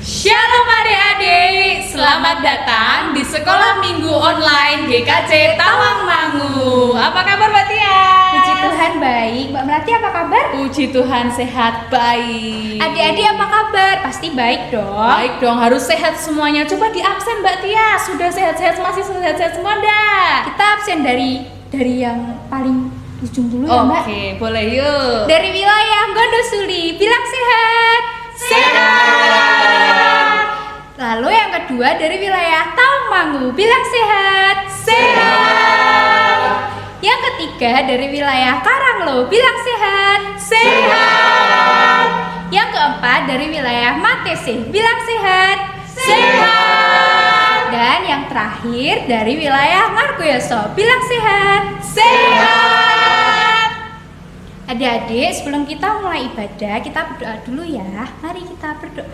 Shalom adik-adik, selamat datang di Sekolah Minggu Online GKC Tawangmangu. Apa kabar Mbak Tia? Puji Tuhan baik. Mbak Melati apa kabar? Puji Tuhan sehat baik. Adik-adik apa kabar? Pasti baik dong. Baik dong, harus sehat semuanya. Coba di absen Mbak Tia, sudah sehat-sehat, masih sehat-sehat semua dah? Kita absen dari yang paling ujung dulu ya Mbak. Oke, boleh yuk. Dari wilayah Gondosuli, bilang sehat. Sehat. Lalu yang kedua dari wilayah Tawangmangu, bilang sehat. Sehat. Yang ketiga dari wilayah Karanglo, bilang sehat. Sehat. Yang keempat dari wilayah Matese, bilang sehat. Sehat. Dan yang terakhir dari wilayah Margoyoso, bilang sehat. Sehat. Adik-adik, sebelum kita mulai ibadah, kita berdoa dulu ya. Mari kita berdoa.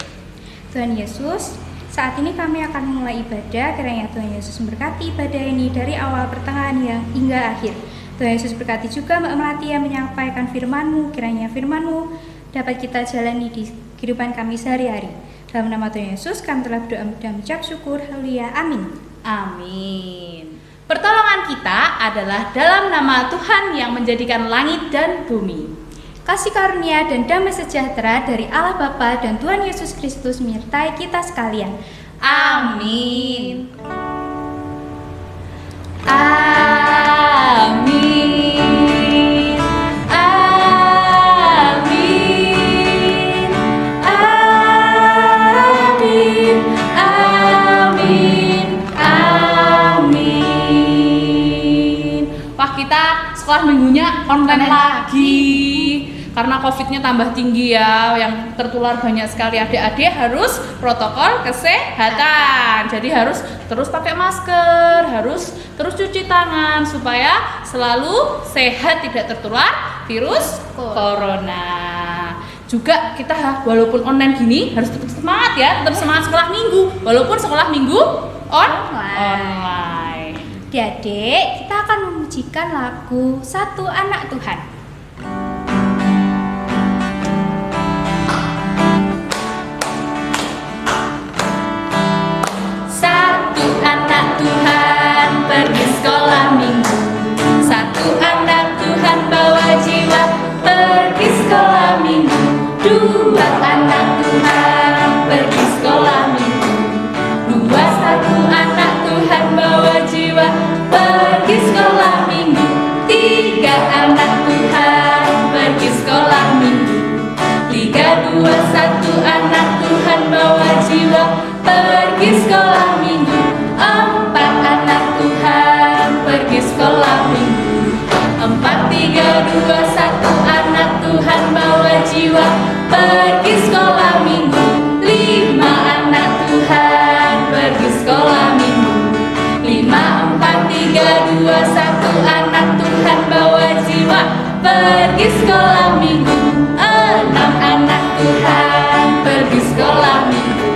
Tuhan Yesus, saat ini kami akan mulai ibadah. Kiranya Tuhan Yesus memberkati ibadah ini dari awal, pertengahan hingga akhir. Tuhan Yesus berkati juga Mbak Melati yang menyampaikan firman-Mu. Kiranya firman-Mu dapat kita jalani di kehidupan kami sehari-hari. Dalam nama Tuhan Yesus kami telah berdoa dan mengucap syukur. Haleluya. Amin. Amin. Pertolongan kita adalah dalam nama Tuhan yang menjadikan langit dan bumi. Kasih karunia dan damai sejahtera dari Allah Bapa dan Tuhan Yesus Kristus menyertai kita sekalian. Amin. Amin. Amin. Amin. Amin. Amin. Wah, kita sekolah minggunya online lagi. Karena COVID-nya tambah tinggi ya, yang tertular banyak sekali. Adik-adik harus protokol kesehatan. Jadi harus terus pakai masker, harus terus cuci tangan supaya selalu sehat, tidak tertular virus corona. Juga kita walaupun online gini harus tetap semangat ya, tetap semangat sekolah minggu walaupun sekolah minggu online. Adik-adik, kita akan memujikan lagu Satu Anak Tuhan. Tuhan pergi sekolah minggu. Satu anak Tuhan bawa jiwa pergi sekolah minggu. Dua anak Tuhan pergi sekolah minggu. Dua satu anak Tuhan bawa jiwa pergi sekolah minggu. Tiga anak Tuhan pergi sekolah minggu. Tiga dua satu anak Tuhan bawa jiwa pergi sekolah minggu. Empat anak Tuhan pergi sekolah minggu. Empat tiga dua satu anak Tuhan bawa jiwa pergi sekolah minggu. Lima anak Tuhan pergi sekolah minggu. Lima empat tiga dua satu anak Tuhan bawa jiwa pergi sekolah minggu. Enam anak Tuhan pergi sekolah minggu.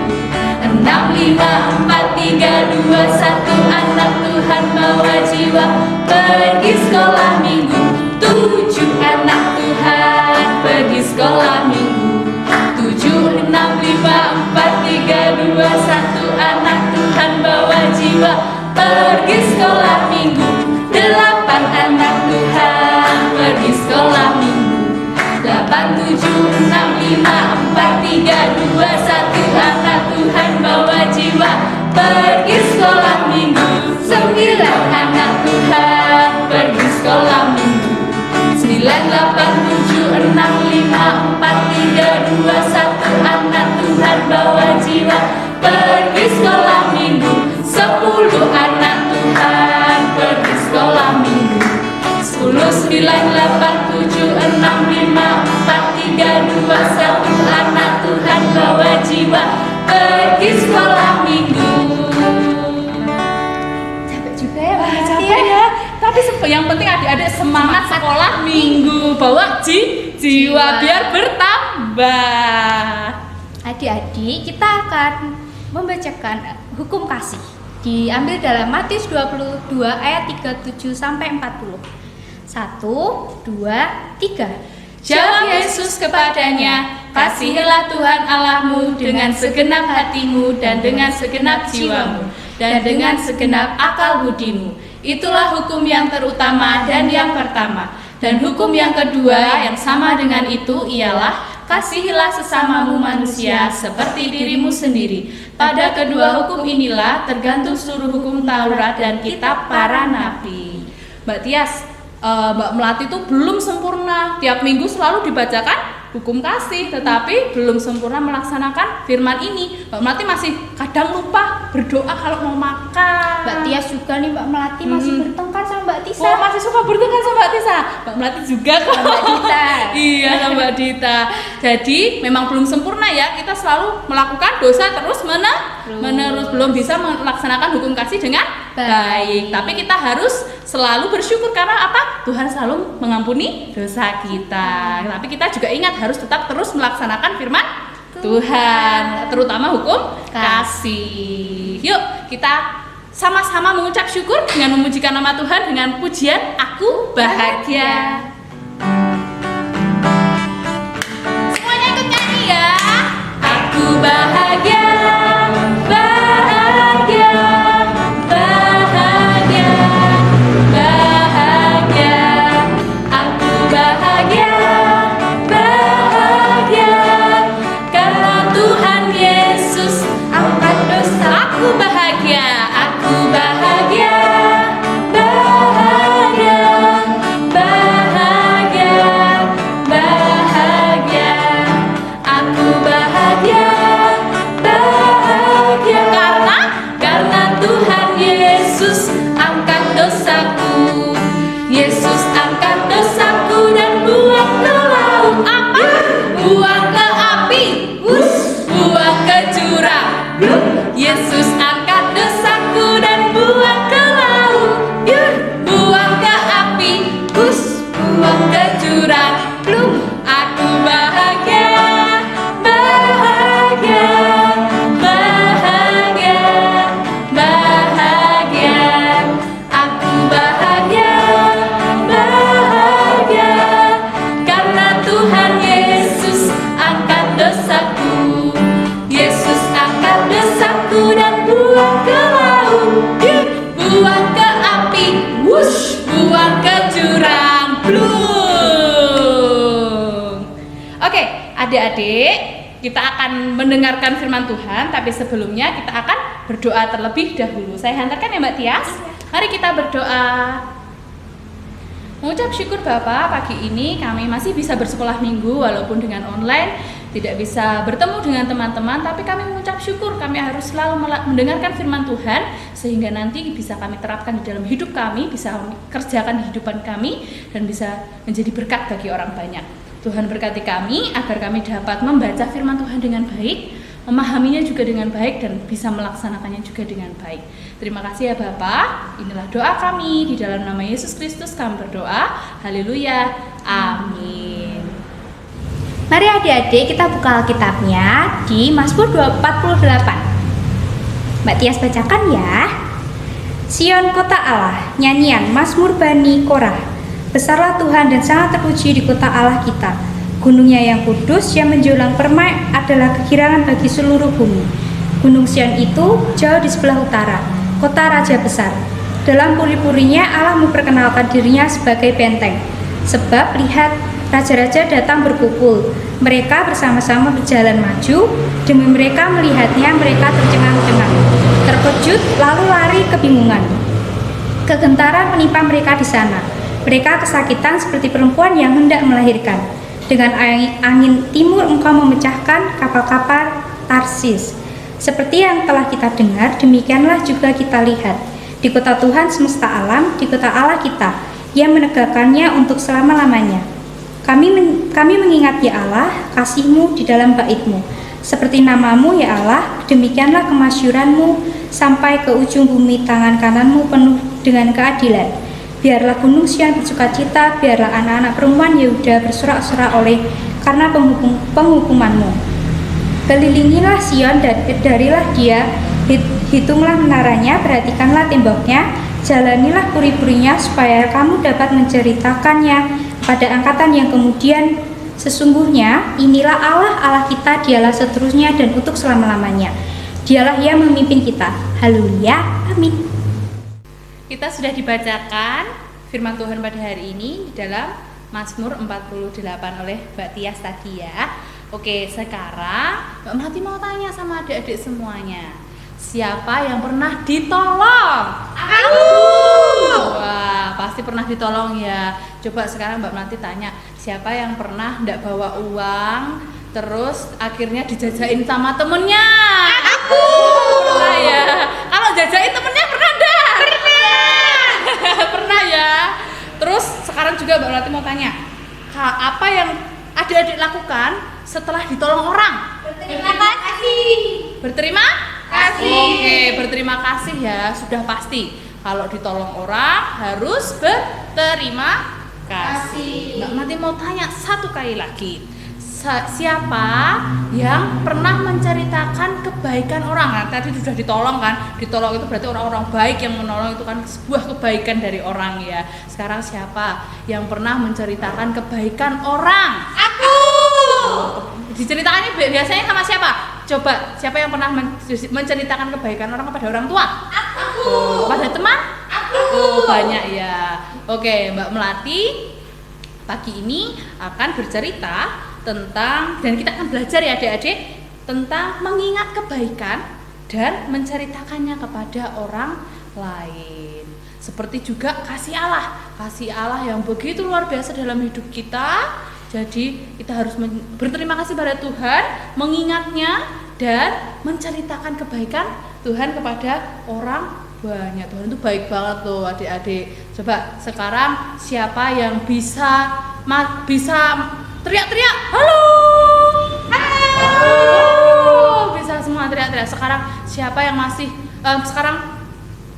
Enam lima empat tiga dua satu anak Tuhan bawa jiwa pergi sekolah minggu. Tujuh anak Tuhan pergi sekolah minggu. Tujuh enam lima empat tiga dua satu anak Tuhan bawa jiwa pergi sekolah minggu. Delapan anak Tuhan pergi sekolah minggu. Delapan tujuh enam lima empat tiga dua satu anak Tuhan bawa jiwa pergi sekolah minggu. Sembilan anak Tuhan pergi sekolah minggu. Sembilan delapan tujuh enam lima empat tiga dua satu anak Tuhan bawa jiwa pergi sekolah minggu. Sepuluh anak Tuhan pergi sekolah minggu. Sepuluh sembilan delapan tujuh enam lima empat tiga dua satu anak Tuhan bawa jiwa pergi sekolah minggu. Capek juga ya Mbak Melati Capek ya. Tapi yang penting adik-adik semangat sekolah minggu. Bawa jiwa biar bertambah. Adik-adik, kita akan membacakan hukum kasih. Diambil dalam Matius 22 ayat 37 sampai 40. 1, 2, 3. Jawab Yesus kepadanya, kasihilah Tuhan Allahmu dengan segenap hatimu dan dengan segenap jiwamu dan dengan segenap akal budimu. Itulah hukum yang terutama dan yang pertama. Dan hukum yang kedua yang sama dengan itu ialah kasihilah sesamamu manusia seperti dirimu sendiri. Pada kedua hukum inilah tergantung seluruh hukum Taurat dan kitab para nabi. Mbak Tias, Mbak Melati itu belum sempurna. Tiap minggu selalu dibacakan hukum kasih, tetapi belum sempurna melaksanakan firman ini. Mbak Melati masih kadang lupa berdoa kalau mau makan. Mbak Tias juga nih, Mbak Melati masih bertengkar sama Mbak Tisa. Oh, masih suka bertengkar sama Mbak Tisa. Mbak Melati juga kok. Mbak Dita. Iya, sama Mbak Dita. Jadi memang belum sempurna ya. Kita selalu melakukan dosa terus menerus, belum bisa melaksanakan hukum kasih dengan baik. Tapi kita harus selalu bersyukur karena apa? Tuhan selalu mengampuni dosa kita. Tapi kita juga ingat harus tetap terus melaksanakan firman Tuhan, terutama hukum kasih. Yuk kita sama-sama mengucap syukur dengan memujikan nama Tuhan dengan pujian Aku Bahagia. Semuanya ikut nyanyi ya. Aku bahagia, bahagia, bahagia, bahagia. Aku bahagia, bahagia, karena Tuhan Yesus angkat dosa. Aku bahagia, aku bahagia, bahagia, bahagia, bahagia. Aku bahagia, bahagia, karena Tuhan Yesus angkat dosaku. Yesus angkat dosaku dan buang ke laut. Apa? Buang ke api. Buang ke jurang. Yesus angkat dosaku dan buang ke laut. Buang ke api. Buang ke jurang. Aku bahagia, bahagia, bahagia, bahagia. Aku bahagia, bahagia, karena Tuhan Yesus angkat dosaku. Yesus angkat dosaku dan buang ke laut. Buang ke api. Buang ke jurang. Oke, adik-adik, kita akan mendengarkan firman Tuhan, tapi sebelumnya kita akan berdoa terlebih dahulu. Saya hantarkan ya Mbak Tias. Mari kita berdoa. Mengucap syukur Bapak, pagi ini kami masih bisa bersekolah minggu walaupun dengan online, tidak bisa bertemu dengan teman-teman, tapi kami mengucap syukur kami harus selalu mendengarkan firman Tuhan sehingga nanti bisa kami terapkan di dalam hidup kami, bisa kerjakan di kehidupan kami dan bisa menjadi berkat bagi orang banyak. Tuhan berkati kami agar kami dapat membaca firman Tuhan dengan baik, memahaminya juga dengan baik dan bisa melaksanakannya juga dengan baik. Terima kasih ya Bapak. Inilah doa kami di dalam nama Yesus Kristus kami berdoa. Haleluya. Amin. Mari adik-adik kita buka Alkitabnya di Mazmur 48. Mbak Tias bacakan ya. Sion kota Allah, nyanyian Mazmur Bani Korah. Besarlah Tuhan dan sangat terpuji di kota Allah kita. Gunungnya yang kudus yang menjulang permai adalah kegirangan bagi seluruh bumi. Gunung Sion itu jauh di sebelah utara, kota raja besar. Dalam puri-purinya Allah memperkenalkan dirinya sebagai benteng. Sebab lihat, raja-raja datang berkumpul. Mereka bersama-sama berjalan maju. Demi mereka melihatnya, mereka tercengang-cengang, terkejut lalu lari kebingungan. Kegentaran menimpa mereka di sana. Mereka kesakitan seperti perempuan yang hendak melahirkan. Dengan angin timur engkau memecahkan kapal-kapal Tarsis. Seperti yang telah kita dengar, demikianlah juga kita lihat. Di kota Tuhan semesta alam, di kota Allah kita, yang menegakkannya untuk selama-lamanya. Kami mengingat ya Allah, kasih-Mu di dalam bait-Mu. Seperti namamu ya Allah, demikianlah kemasyuran-Mu, sampai ke ujung bumi tangan kanan-Mu penuh dengan keadilan. Biarlah gunung Sion bersukacita, biarlah anak-anak perempuan Yehuda bersorak-sorak oleh karena penghukuman-Mu. Kelilingilah Sion dan darilah dia, hitunglah menaranya, perhatikanlah temboknya, jalanilah puri-purinya supaya kamu dapat menceritakannya pada angkatan yang kemudian Sesungguhnya inilah Allah kita, dialah seterusnya dan untuk selama-lamanya. Dialah yang memimpin kita. Haleluya, amin. Kita sudah dibacakan firman Tuhan pada hari ini di dalam Mazmur 48 oleh Mbak Tias tadi ya. Oke, sekarang Mbak Melati mau tanya sama adik-adik semuanya. Siapa yang pernah ditolong? Aku. Wah, pasti pernah ditolong ya. Coba sekarang Mbak Melati tanya, siapa yang pernah ndak bawa uang terus akhirnya dijajain sama temennya? Aku. Pernah ya. Kalau jajain temennya pernah ndak? Pernah ya. Terus sekarang juga Mbak Melati mau tanya, apa yang adik-adik lakukan setelah ditolong orang? Berterima kasih. Berterima kasih. Oke, berterima kasih ya, sudah pasti. Kalau ditolong orang harus berterima kasih. Mbak Melati mau tanya satu kali lagi. Siapa yang pernah menceritakan kebaikan orang? Nah, tadi sudah ditolong kan? Ditolong itu berarti orang-orang baik, yang menolong itu kan sebuah kebaikan dari orang ya. Sekarang siapa yang pernah menceritakan kebaikan orang? Aku. Diceritakannya biasanya sama siapa? Coba, siapa yang pernah menceritakan kebaikan orang kepada orang tua? Aku. Pada teman? Aku. Banyak ya. Oke, Mbak Melati pagi ini akan bercerita tentang, dan kita akan belajar ya adik-adik, tentang mengingat kebaikan dan menceritakannya kepada orang lain. Seperti juga kasih Allah yang begitu luar biasa dalam hidup kita. Jadi kita harus berterima kasih pada Tuhan, mengingatnya dan menceritakan kebaikan Tuhan kepada orang banyak. Tuhan itu baik banget loh adik-adik. Coba sekarang siapa yang bisa teriak-teriak? Halo. Bisa semua teriak-teriak. Sekarang siapa yang masih sekarang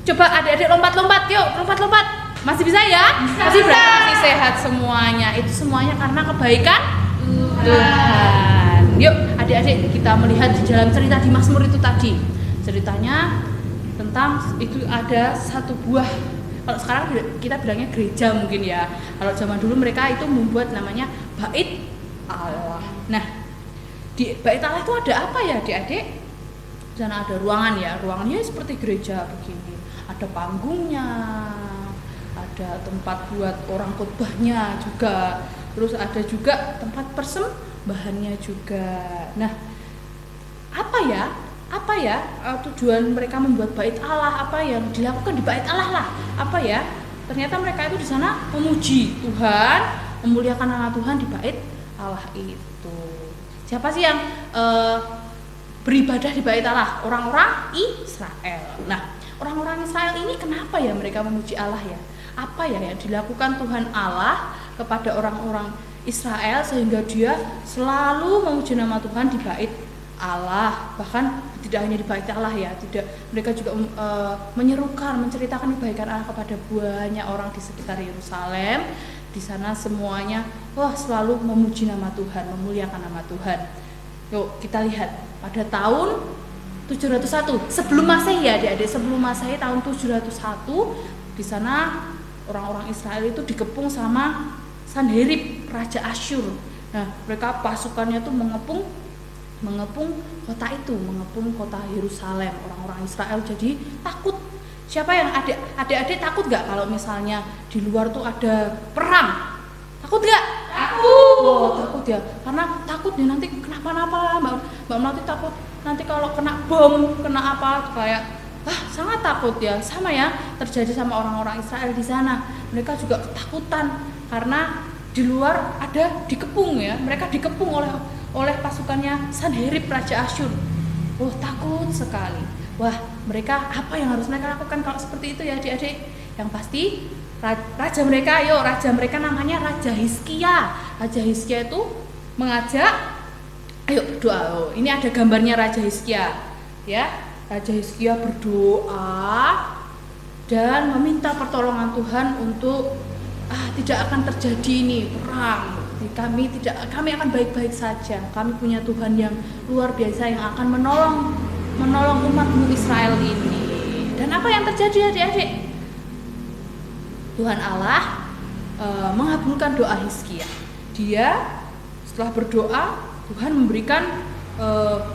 coba adik-adik lompat-lompat, yuk lompat-lompat. Masih bisa ya? Masih berarti masih sehat semuanya. Itu semuanya karena kebaikan Tuhan. Yuk adik-adik kita melihat di dalam cerita di Mazmur itu tadi. Ceritanya tentang itu ada satu buah, kalau sekarang kita bilangnya gereja mungkin ya. Kalau zaman dulu mereka itu membuat namanya bait Allah. Nah, di bait Allah itu ada apa ya adik-adik? Di sana ada ruangan ya, ruangannya seperti gereja begini. Ada panggungnya, ada tempat buat orang khotbahnya juga. Terus ada juga tempat persembahannya juga. Nah, apa ya tujuan mereka membuat bait Allah, apa yang dilakukan di bait Allah lah, apa ya? Ternyata mereka itu di sana memuji Tuhan, memuliakan nama Tuhan di bait Allah itu. Siapa sih yang beribadah di bait Allah? Orang-orang Israel. Nah, orang-orang Israel ini kenapa ya mereka memuji Allah ya? Apa ya yang dilakukan Tuhan Allah kepada orang-orang Israel sehingga dia selalu memuji nama Tuhan di bait Allah? Bahkan tidak hanya di bait Allah ya, tidak, mereka juga menyerukan, menceritakan kebaikan Allah kepada banyak orang di sekitar Yerusalem. Di sana semuanya selalu memuji nama Tuhan, memuliakan nama Tuhan. Yuk kita lihat pada tahun 701 sebelum Masehi ya adik-adik, sebelum Masehi tahun 701 di sana orang-orang Israel itu dikepung sama Sanherib, raja Asyur. Nah, mereka pasukannya tuh mengepung kota itu, mengepung kota Yerusalem. Orang-orang Israel jadi takut. Siapa yang adik-adik takut nggak kalau misalnya di luar tuh ada perang? Takut nggak? Takut. Takut ya, karena takutnya nanti kenapa-napa. Mbak Melati takut nanti kalau kena bom, kena apa, kayak sangat takut ya. Sama ya terjadi sama orang-orang Israel di sana. Mereka juga ketakutan karena di luar ada dikepung ya. Mereka dikepung oleh pasukannya Sanherib, raja Asyur. Takut sekali. Mereka apa yang harus mereka lakukan kalau seperti itu ya adik-adik? Yang pasti raja mereka namanya Raja Hizkia. Raja Hizkia itu mengajak, ayo berdoa. Ini ada gambarnya Raja Hizkia ya. Raja Hizkia berdoa dan meminta pertolongan Tuhan untuk tidak akan terjadi ini perang. Kami akan baik-baik saja. Kami punya Tuhan yang luar biasa yang akan menolong umatmu Israel ini. Dan apa yang terjadi adik-adik? Tuhan Allah mengabulkan doa Hizkia. Dia Setelah berdoa, Tuhan memberikan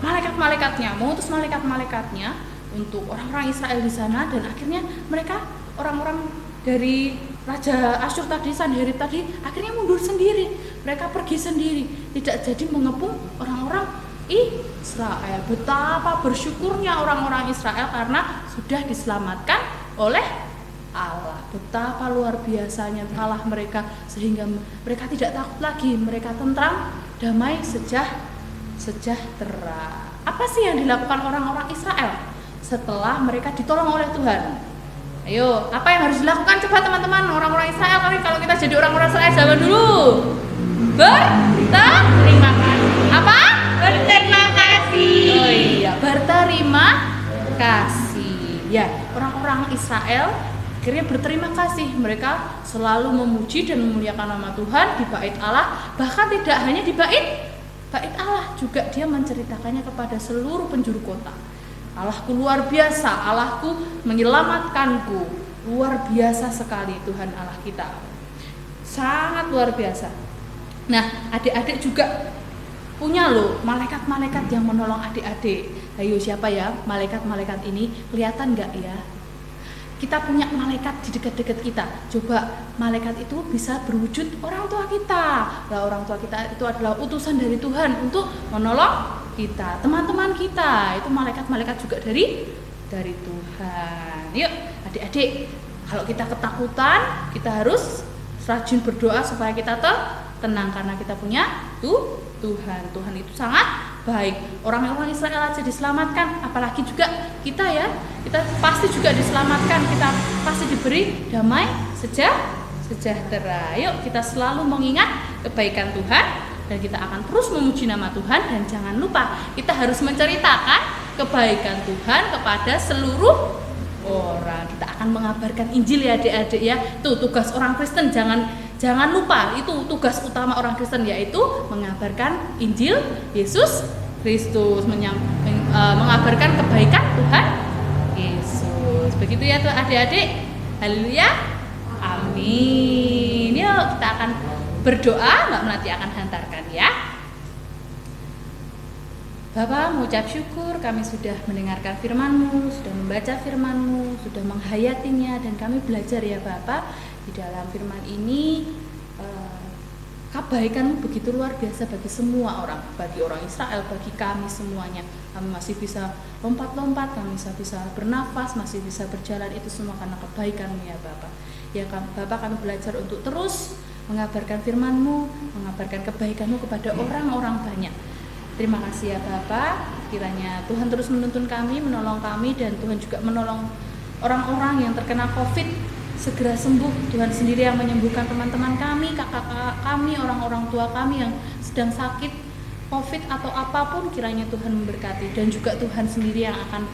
malaikat-malaikatnya, mengutus malaikat-malaikatnya untuk orang-orang Israel di sana, dan akhirnya mereka orang-orang dari Raja Asyur tadi, Sanherib tadi, akhirnya mundur sendiri. Mereka pergi sendiri, tidak jadi mengepung orang-orang Israel. Betapa bersyukurnya orang-orang Israel karena sudah diselamatkan oleh Allah. Betapa luar biasanya Allah mereka, sehingga mereka tidak takut lagi, mereka tentram, damai, sejahtera. Apa sih yang dilakukan orang-orang Israel setelah mereka ditolong oleh Tuhan? Ayo, apa yang harus dilakukan coba teman-teman orang-orang Israel? Kalau kita jadi orang-orang Israel zaman dulu, berterima kasih. Apa? Berterima kasih. Oh iya, berterima kasih. Ya, orang-orang Israel akhirnya berterima kasih. Mereka selalu memuji dan memuliakan nama Tuhan di bait Allah. Bahkan tidak hanya di bait Allah, juga dia menceritakannya kepada seluruh penjuru kota. Allahku luar biasa, Allahku menyelamatkanku. Luar biasa sekali Tuhan Allah kita, sangat luar biasa. Nah, adik-adik juga punya loh malaikat-malaikat yang menolong adik-adik. Ayo, siapa ya malaikat-malaikat ini? Kelihatan nggak ya? Kita punya malaikat di dekat-dekat kita. Coba, malaikat itu bisa berwujud orang tua kita. Nah, orang tua kita itu adalah utusan dari Tuhan untuk menolong kita. Teman-teman kita itu malaikat-malaikat juga dari Tuhan. Yuk, adik-adik, kalau kita ketakutan, kita harus rajin berdoa supaya kita tenang, karena kita punya Tuhan. Tuhan itu sangat baik. Orang-orang Israel aja diselamatkan, apalagi juga kita ya. Kita pasti juga diselamatkan, kita pasti diberi damai, sejahtera. Yuk, kita selalu mengingat kebaikan Tuhan, dan kita akan terus memuji nama Tuhan. Dan jangan lupa, kita harus menceritakan kebaikan Tuhan kepada seluruh orang. Kita akan mengabarkan Injil ya adik-adik ya. Itu tugas orang Kristen, jangan lupa, itu tugas utama orang Kristen, yaitu mengabarkan Injil Yesus Kristus, mengabarkan kebaikan Tuhan Yesus. Begitu ya tuh adik-adik. Haleluya. Amin. Yuk, kita akan berdoa. Mbak Melati akan hantarkan ya. Bapak, mengucap syukur kami sudah mendengarkan firman-Mu, sudah membaca firman-Mu, sudah menghayatinya, dan kami belajar ya Bapak, di dalam firman ini kebaikan-Mu begitu luar biasa bagi semua orang, bagi orang Israel, bagi kami semuanya. Kami masih bisa lompat-lompat, kami bisa bernafas, masih bisa berjalan, itu semua karena kebaikan-Mu ya Bapak. Ya Bapak, kami belajar untuk terus mengabarkan firman-Mu, mengabarkan kebaikan-Mu kepada orang-orang banyak. Terima kasih ya Bapak, kiranya Tuhan terus menuntun kami, menolong kami, dan Tuhan juga menolong orang-orang yang terkena COVID segera sembuh. Tuhan sendiri yang menyembuhkan teman-teman kami, kakak-kakak kami, orang-orang tua kami yang sedang sakit COVID atau apapun, kiranya Tuhan memberkati, dan juga Tuhan sendiri yang akan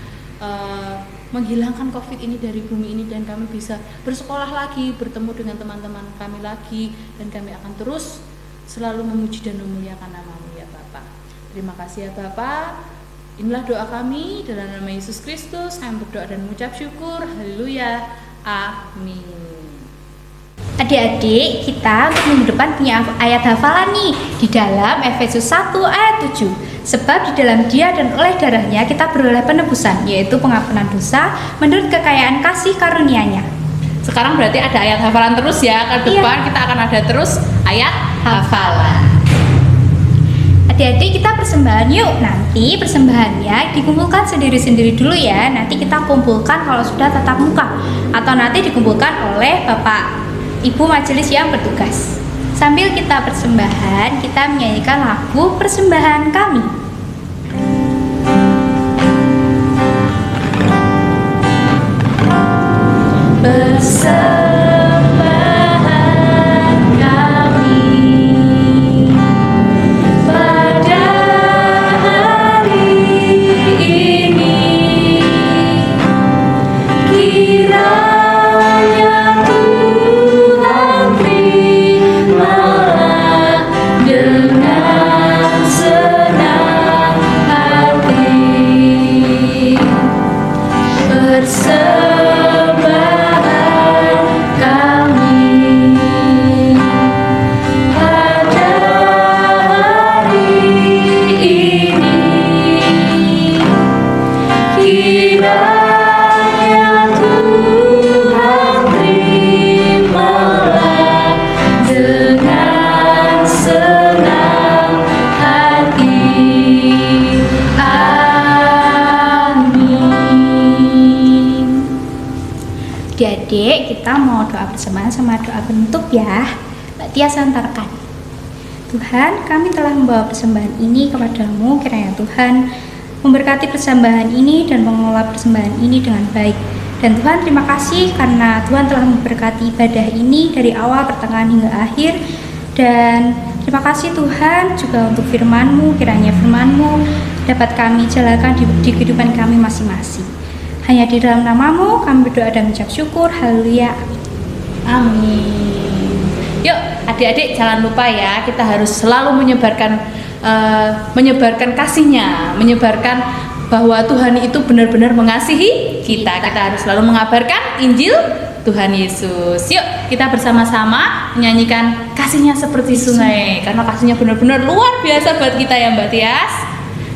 menghilangkan COVID ini dari bumi ini, dan kami bisa bersekolah lagi, bertemu dengan teman-teman kami lagi, dan kami akan terus selalu memuji dan memuliakan nama-Mu ya Bapak. Terima kasih ya Bapak. Inilah doa kami dalam nama Yesus Kristus. Kami berdoa dan mengucap syukur. Haleluya. Amin. Adik-adik, kita untuk minggu depan punya ayat hafalan nih di dalam Efesus 1 ayat 7. Sebab di dalam Dia dan oleh darahnya kita beroleh penebusan, yaitu pengampunan dosa menurut kekayaan kasih karunia-Nya. Sekarang berarti ada ayat hafalan terus ya. Ke depan kita akan ada terus ayat hafalan. Adik-adik, kita persembahan yuk. Nanti persembahannya dikumpulkan sendiri-sendiri dulu ya. Nanti kita kumpulkan kalau sudah tatap muka, atau nanti dikumpulkan oleh Bapak Ibu majelis yang bertugas. Sambil kita persembahan, kita menyanyikan lagu persembahan kami. Persembahan kami pada hari ini, kiranya Tuhan terimalah dengan senang hati. Persembahan mau doa bersamaan sama doa penutup ya. Mbak Tia antarkan. Tuhan, kami telah membawa persembahan ini kepadamu, kiranya Tuhan memberkati persembahan ini dan mengelola persembahan ini dengan baik. Dan Tuhan, terima kasih karena Tuhan telah memberkati ibadah ini dari awal, pertengahan hingga akhir. Dan terima kasih Tuhan juga untuk firman-Mu, kiranya firman-Mu dapat kami jalankan di kehidupan kami masing-masing. Hanya di dalam nama-Mu kami berdoa dan mengucap syukur. Haleluya. Amin. Yuk adik-adik, jangan lupa ya, kita harus selalu menyebarkan kasihnya, menyebarkan bahwa Tuhan itu benar-benar mengasihi kita. Kita harus selalu mengabarkan Injil Tuhan Yesus. Yuk kita bersama-sama menyanyikan kasihnya seperti sungai, karena kasihnya benar-benar luar biasa buat kita ya Mbak Tias.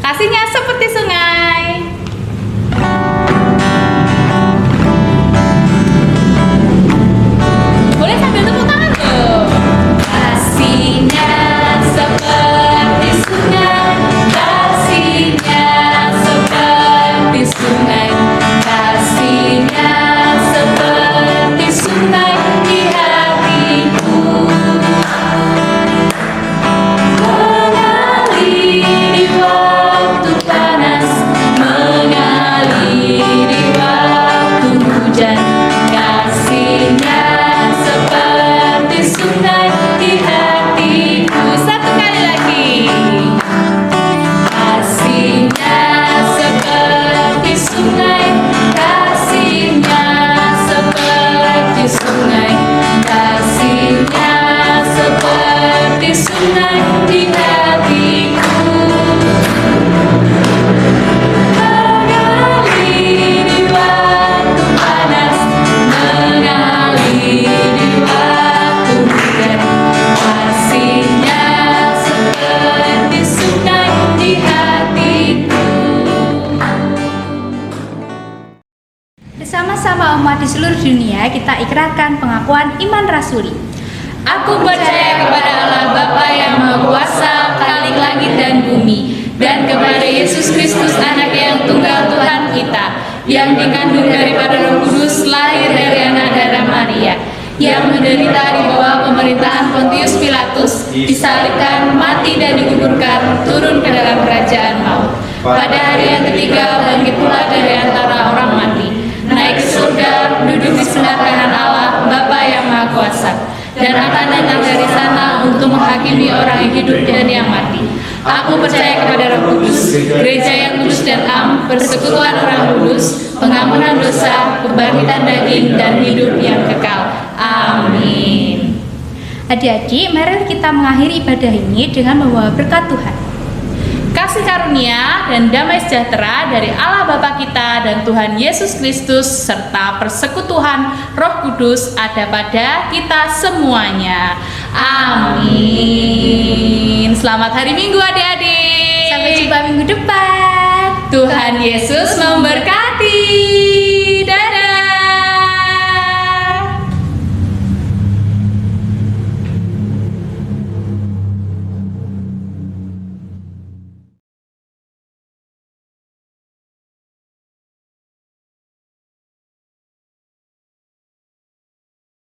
Kasihnya seperti sungai. Boleh sambil tepuk tangan tuh. Kasihnya seperti sungai, kasihnya seperti sungai, kasihnya seperti sungai di hatiku, mengalir di waktu panas, mengalir di waktu hujan. Kasihnya seperti sungai di hatiku. Satu kali lagi. Kasihnya seperti sungai, kasihnya seperti sungai, kasihnya seperti sungai di hatiku, mengalir di waktu panas, mengalir di waktu hujan. Kasihnya seperti sungai di hatiku. Bersama-sama umat di seluruh dunia kita ikrarkan pengakuan iman rasuli. Aku percaya kepada Allah Bapa yang Maha Kuasa, Khalik langit dan bumi, dan kepada Yesus Kristus anak yang tunggal Tuhan kita, yang dikandung daripada Roh Kudus, lahir dari anak darah Maria, yang menderita di bawah pemerintahan Pontius Pilatus, disalibkan, mati dan dikuburkan, turun ke dalam kerajaan maut. Pada hari yang ketiga bangkit pula dari antara orang mati, naik ke surga, duduk di sebelah kanan Allah Bapa yang Maha Kuasa, dan akan datang dari sana untuk menghakimi orang yang hidup dan yang mati. Aku percaya kepada Roh Kudus, gereja yang kudus dan am, persekutuan orang kudus, pengampunan dosa, kebangkitan daging, dan hidup yang kekal. Amin. Adik-adik, mari kita mengakhiri ibadah ini dengan membawa berkat Tuhan. Kasih karunia dan damai sejahtera dari Allah Bapa kita dan Tuhan Yesus Kristus serta persekutuan Roh Kudus ada pada kita semuanya. Amin. Selamat hari Minggu adik-adik. Sampai jumpa minggu depan. Tuhan Yesus memberkati.